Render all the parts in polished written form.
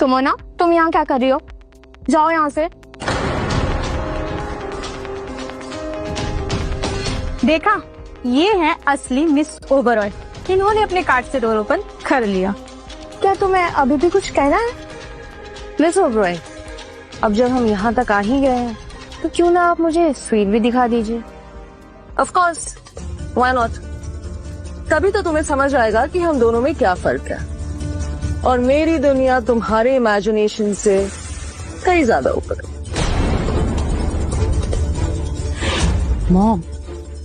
सुमोना, तुम यहाँ क्या कर रही हो? जाओ यहाँ से। देखा, ये है असली मिस ओबरॉय। इन्होंने अपने कार्ड से डोर ओपन कर लिया। क्या तुम्हें अभी भी कुछ कहना है? मिस ओबरॉय, अब जब हम यहाँ तक आ ही गए हैं तो क्यों ना आप मुझे स्वीट भी दिखा दीजिए। Of course, why not. तभी तो तुम्हें समझ आएगा कि हम दोनों में क्या फर्क है, और मेरी दुनिया तुम्हारे इमेजिनेशन से कहीं ज्यादा ऊपर है। मॉम,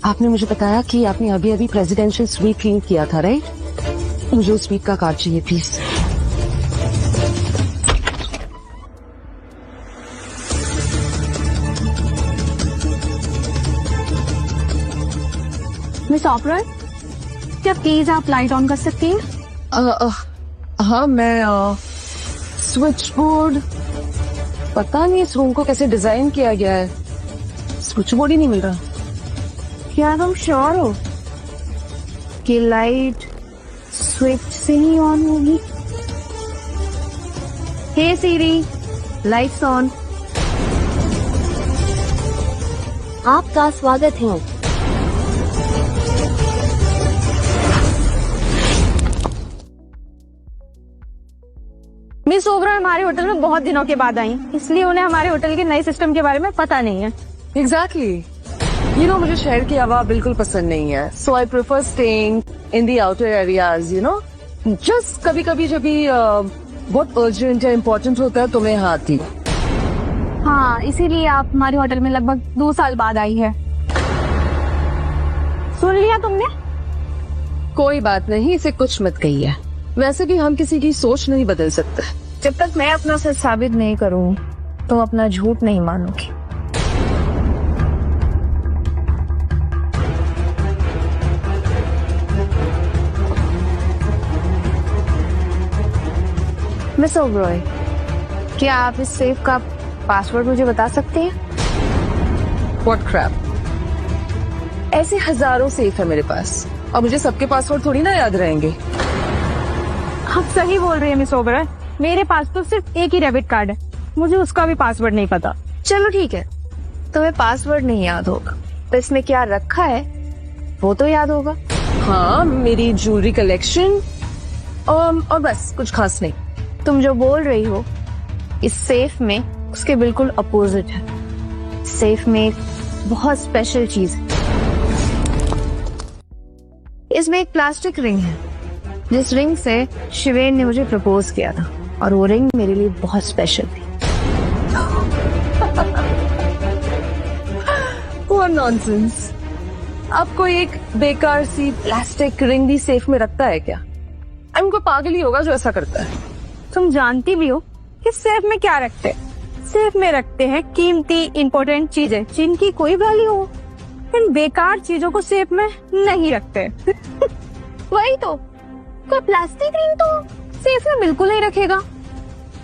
आपने मुझे बताया कि आपने अभी अभी प्रेसिडेंशियल स्वीट क्लीन किया था, राइट? मुझे उस स्वीट का कार्ड चाहिए प्लीज। मिस ओबरॉय, क्या प्लीज आप लाइट ऑन कर सकती हैं? हाँ, मैं स्विच बोर्ड, पता नहीं इस रूम को कैसे डिजाइन किया गया है, स्विच बोर्ड ही नहीं मिल रहा। क्या तुम श्योर हो कि लाइट स्विच से ही ऑन होगी? हे सीरी, लाइट्स ऑन। आपका स्वागत है। मिस ओबरॉय हमारे होटल में बहुत दिनों के बाद आई, इसलिए उन्हें हमारे होटल के नए सिस्टम के बारे में पता नहीं है। एग्जैक्टली। यू नो, मुझे शहर की हवा बिल्कुल पसंद नहीं है, so I prefer staying in the outer areas, you know. Just कभी कभी जब भी बहुत अर्जेंट या इम्पोर्टेंट होता है तो मैं यहाँ आती हूँ। हाँ, इसीलिए आप हमारे होटल में लगभग 2 साल बाद आई है। सुन लिया तुमने? कोई बात नहीं, इसे कुछ मत कहिए। वैसे भी हम किसी की सोच नहीं बदल सकते। जब तक मैं अपना सच साबित नहीं करूँ तुम अपना झूठ नहीं मानोगी। मिस ओबरॉय, क्या आप इस सेफ का पासवर्ड मुझे बता सकती हैं? What crap? ऐसे हजारों सेफ है मेरे पास, और मुझे सबके पासवर्ड थोड़ी ना याद रहेंगे। आप सही बोल रही है मिस ओबरॉय, मेरे पास तो सिर्फ एक ही डेबिट कार्ड है, मुझे उसका भी पासवर्ड नहीं पता। चलो ठीक है, तुम्हें पासवर्ड नहीं याद होगा तो इसमें क्या रखा है वो तो याद होगा। हाँ, मेरी ज्वेलरी कलेक्शन, और बस, कुछ खास नहीं। तुम जो बोल रही हो इस सेफ में उसके बिल्कुल अपोजिट है। सेफ में एक बहुत स्पेशल चीज है। इसमें एक प्लास्टिक रिंग है, जिस रिंग से शिवेन ने मुझे प्रपोज किया था, और वो रिंग मेरे लिए बहुत स्पेशल थी। What nonsense! आप कोई एक बेकार सी प्लास्टिक रिंग भी सेफ में रखता है क्या? कोई पागल ही होगा जो ऐसा करता है। तुम जानती भी हो कि सेफ में क्या रखते हैं? सेफ में रखते हैं कीमती इंपॉर्टेंट चीजें जिनकी कोई वैल्यू हो। इन बेकार चीजों को सेफ में नहीं रखते। वही तो, कोई प्लास्टिक रिंग तो सेफ में बिल्कुल नहीं रखेगा।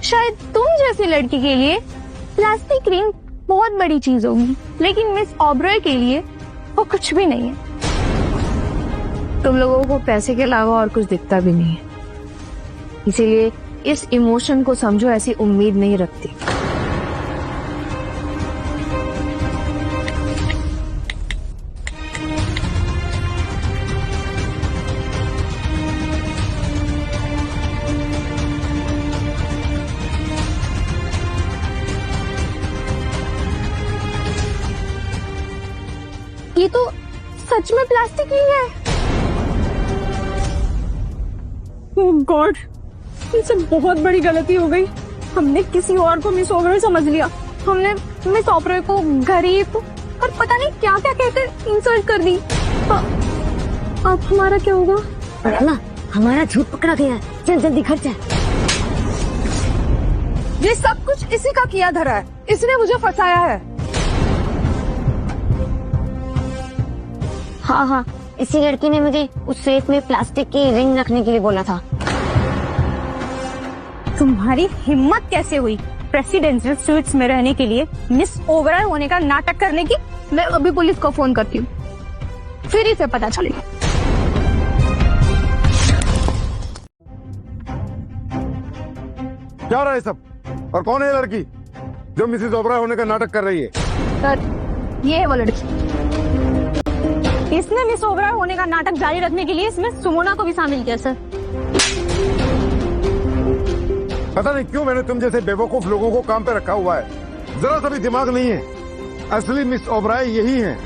शायद तुम जैसी लड़की के लिए प्लास्टिक रिंग बहुत बड़ी चीज होगी, लेकिन मिस ओबरॉय के लिए वो कुछ भी नहीं है। तुम लोगों को पैसे के अलावा और कुछ दिखता भी नहीं है, इसीलिए इस इमोशन को समझो ऐसी उम्मीद नहीं रखती। ये तो सच में प्लास्टिक ही है। ओह गॉड, इससे बहुत बड़ी गलती हो गई। हमने किसी और को मिस ओबरॉय समझ लिया। हमने मिस ओबरॉय को गरीब और पता नहीं क्या क्या कहकर इंसल्ट कर दी। अब हमारा क्या होगा? ना, हमारा झूठ पकड़ा गया है। चल जल्दी घर जा। ये सब कुछ इसी का किया धरा है, इसने मुझे फंसाया है। हाँ, इसी लड़की ने मुझे उस सेफ में प्लास्टिक की रिंग रखने के लिए बोला था। तुम्हारी हिम्मत कैसे हुई प्रेसिडेंशियल स्वीट्स में रहने के लिए मिस ओबरॉय होने का नाटक करने की? मैं अभी पुलिस को फोन करती हूँ, फिर इसे पता चलेगा। क्या हो रहा है ये सब? और कौन है ये लड़की जो मिसेस ओबराय होने का नाटक कर रही है? सर ये है वो लड़की। इसने मिस ओबराय होने का नाटक जारी रखने के लिए इसमें सुमोना को भी शामिल किया सर। पता नहीं क्यों मैंने तुम जैसे बेवकूफ लोगों को काम पे रखा हुआ है। जरा सा भी दिमाग नहीं है। असली मिस ओबराय यही है।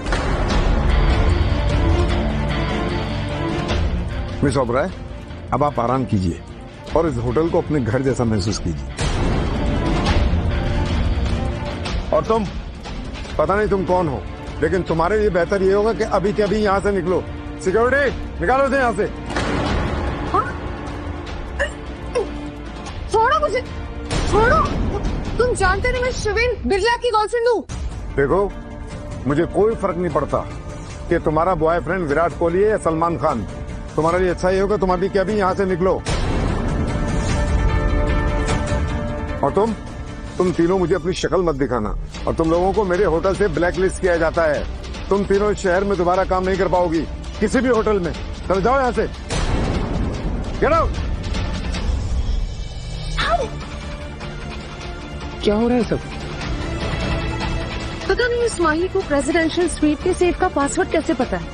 मिस ओबराय, अब आप आराम कीजिए और इस होटल को अपने घर जैसा महसूस कीजिए। और तुम, पता नहीं तुम कौन हो, लेकिन तुम्हारे लिए बेहतर ये होगा कि अभी के अभी यहाँ से निकलो। सिक्योरिटी, निकालो से यहाँ से। छोड़ो मुझे, छोड़ो। तुम जानते नहीं मैं शिवेन बिरला की गर्लफ्रेंड हूँ। देखो, मुझे कोई फर्क नहीं पड़ता कि तुम्हारा बॉयफ्रेंड विराट कोहली है या सलमान खान। तुम्हारे लिए अच्छा ही होगा तुम अभी के अभी यहाँ से निकलो। और तुम तीनों मुझे अपनी शक्ल मत दिखाना। और तुम लोगों को मेरे होटल से ब्लैकलिस्ट किया जाता है। तुम तीनों इस शहर में दोबारा काम नहीं कर पाओगी, किसी भी होटल में। चल जाओ यहाँ से। Get out. क्या हो रहा है सब? पता नहीं इस माही को प्रेसिडेंशियल स्वीट के सेफ का पासवर्ड कैसे पता है?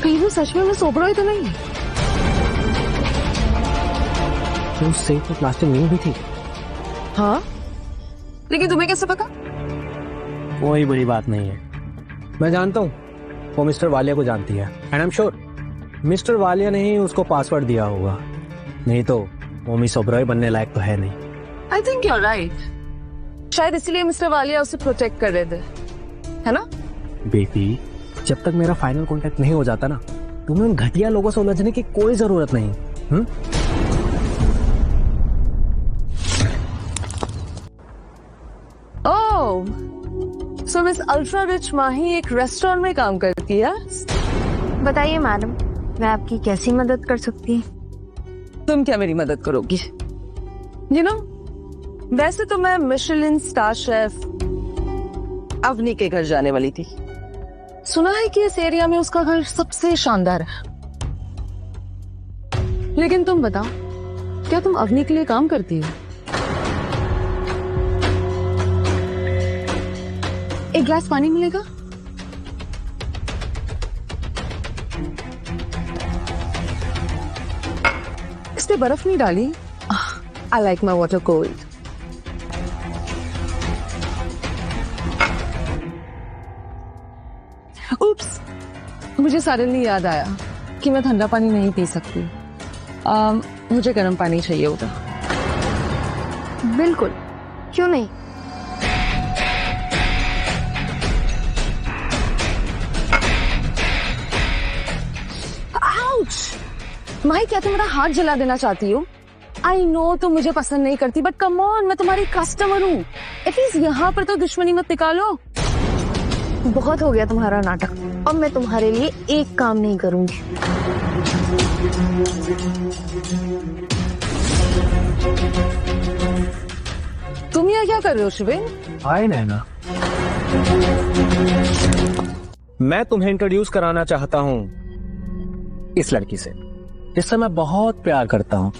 कहीं वो सच में मिस ओबराय तो नहीं है? तो उस सेफ में प्लास्टिक नहीं भी थी? हाँ, लेकिन तुम्हें कैसे पता? कोई बड़ी बात नहीं है, मैं जानता हूँ वो मिस्टर वालिया को जानती है। And I am sure mister Walia ने ही उसको पासवर्ड दिया होगा, नहीं तो वो मिस ओबराय बनने लायक तो है नहीं। I think you are right. शायद इसीलिए मिस्टर वालिया उसे प्रोटेक्ट कर रहे थे, है ना? बेबी, जब तक मेरा फाइनल कांटेक्ट नहीं हो जाता ना, तुम्हें उन घटिया लोगों से उलझने की कोई जरूरत नहीं। ओह, सो मिस अल्ट्रा रिच माही एक रेस्टोरेंट में काम करती है। बताइए मैडम, मैं आपकी कैसी मदद कर सकती हूँ? तुम क्या मेरी मदद करोगी? यू नो, वैसे तो मैं मिशेलिन स्टार शेफ अवनी के घर जाने वाली थी। सुना है कि इस एरिया में उसका घर सबसे शानदार है। लेकिन तुम बताओ, क्या तुम अवनी के लिए काम करती हो? एक गिलास पानी मिलेगा? इस पे बर्फ नहीं डाली। I like my water cold. Oops, मुझे सडनली याद आया कि मैं ठंडा पानी नहीं पी सकती। मुझे गर्म पानी चाहिए होगा। बिल्कुल, क्यों नहीं। माही, क्या तुम मेरा हाथ जला देना चाहती हो? आई नो तुम मुझे पसंद नहीं करती, बट कम ऑन, मैं तुम्हारी कस्टमर हूँ। एटलीस्ट यहाँ पर तो दुश्मनी मत निकालो। बहुत हो गया तुम्हारा नाटक। अब मैं तुम्हारे लिए एक काम नहीं करूंगी। तुम यहाँ क्या कर रहे हो शिवेन? हाय नैना, मैं तुम्हें इंट्रोड्यूस कराना चाहता हूँ इस लड़की से, जिससे मैं बहुत प्यार करता हूँ।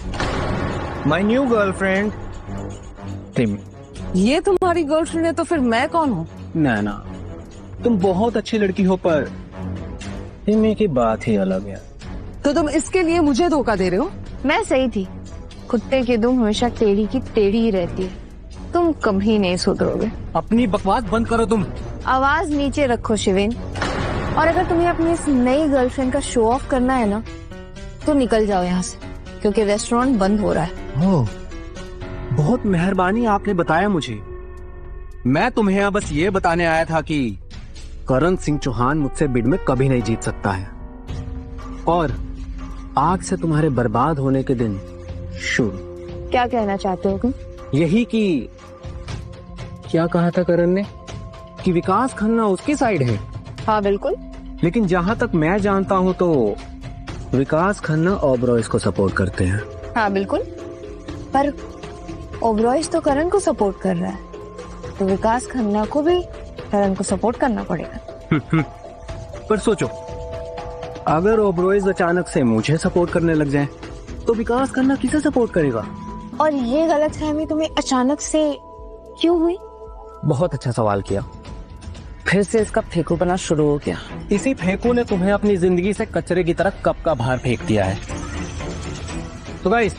My new girlfriend Tim. ये तुम्हारी गर्लफ्रेंड है तो फिर मैं कौन हूँ? नैना, तुम बहुत अच्छी लड़की हो, पर टिमी की बात ही अलग है। तो तुम इसके लिए मुझे धोखा दे रहे हो? मैं सही थी। कुत्ते की दुम हमेशा टेढ़ी की टेढ़ी ही रहती है। तुम कभी नहीं सुधरोगे। अपनी बकवास बंद करो तुम। आवाज नीचे रखो शिवेन। और अगर तुम्हें अपनी इस नई गर्लफ्रेंड का शो ऑफ करना है ना, तो निकल जाओ यहाँ से, क्योंकि रेस्टोरेंट बंद हो रहा है। ओह, बहुत मेहरबानी आपने बताया मुझे। मैं तुम्हें यहाँ बस ये बताने आया था कि करण सिंह चौहान मुझसे बिड में कभी नहीं जीत सकता है, और आज से तुम्हारे बर्बाद होने के दिन शुरू। क्या कहना चाहते हो तुम? यही कि क्या कहा था करण ने कि विकास खन्ना उसकी साइड है। हाँ बिल्कुल। लेकिन जहाँ तक मैं जानता हूँ तो विकास खन्ना ओबरॉय को सपोर्ट करते हैं। हाँ बिल्कुल, पर ओबरॉय तो करण को सपोर्ट कर रहा है, तो विकास खन्ना को भी करण को सपोर्ट करना पड़ेगा। पर सोचो, अगर ओबरॉय अचानक से मुझे सपोर्ट करने लग जाए तो विकास खन्ना किसे सपोर्ट करेगा? और ये गलतफहमी तुम्हें अचानक से क्यों हुई? बहुत अच्छा सवाल किया। फिर से इसका फेंकूपना शुरू हो गया। इसी फेंकू ने तुम्हें अपनी जिंदगी से कचरे की तरह कप का बाहर फेंक दिया है। तो गाइस,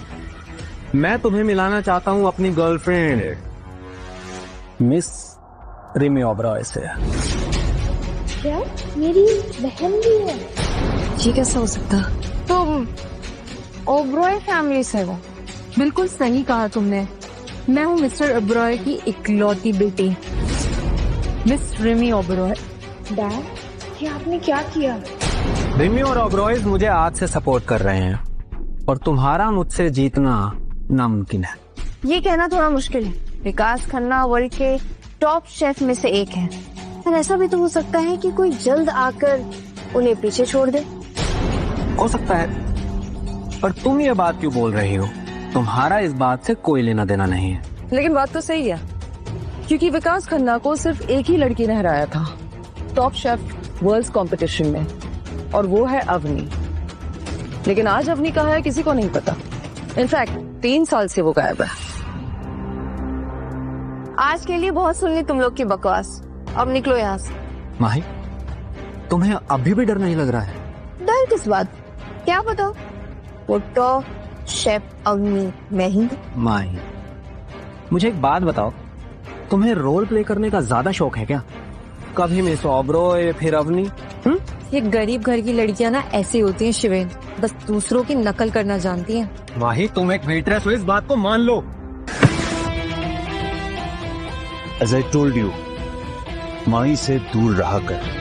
मैं तुम्हें मिलाना चाहता हूं अपनी गर्लफ्रेंड मिस रिमी ओबरॉय से। क्या मेरी बहन भी है? ये कैसा हो सकता? तुम ओबरॉय फैमिली से हो? बिल्कुल सही कहा तुमने। मैं हूँ मिस्टर ओबरॉय की इकलौती बेटी, मिस रिमी ओबरॉय। डैड, ये आपने क्या किया? रिमी और ओबरॉयज मुझे आज से सपोर्ट कर रहे हैं और तुम्हारा मुझसे जीतना नामुमकिन है। ये कहना थोड़ा मुश्किल है। विकास खन्ना वर्ल्ड के टॉप शेफ में से एक है, पर ऐसा भी तो हो सकता है कि कोई जल्द आकर उन्हें पीछे छोड़ दे। हो सकता है, पर तुम ये बात क्यों बोल रही हो? तुम्हारा इस बात से कोई लेना देना नहीं है। लेकिन बात तो सही है, क्योंकि विकास खन्ना को सिर्फ एक ही लड़की ने हराया था टॉप शेफ वर्ल्ड कंपटीशन में, और वो है अवनी। लेकिन आज अवनी कहाँ है किसी को नहीं पता। इनफैक्ट 3 साल से वो गायब है। आज के लिए बहुत सुन ली तुम लोग की बकवास, अब निकलो यहाँ से। माही, तुम्हें अभी भी डर नहीं लग रहा है? डर किस बात? क्या पता वो टॉप शेफ अवनी मैं ही। माही, मुझे एक बात बताओ, तुम्हें रोल प्ले करने का ज्यादा शौक है क्या? कभी मिस ओबरॉय, फिर अवनी। ये गरीब घर की लड़कियां ना ऐसी होती हैं शिवेन, बस दूसरों की नकल करना जानती हैं। माही, तुम एक वेट्रेस हो, इस बात को मान लो। As I told you, माई से दूर रहा कर।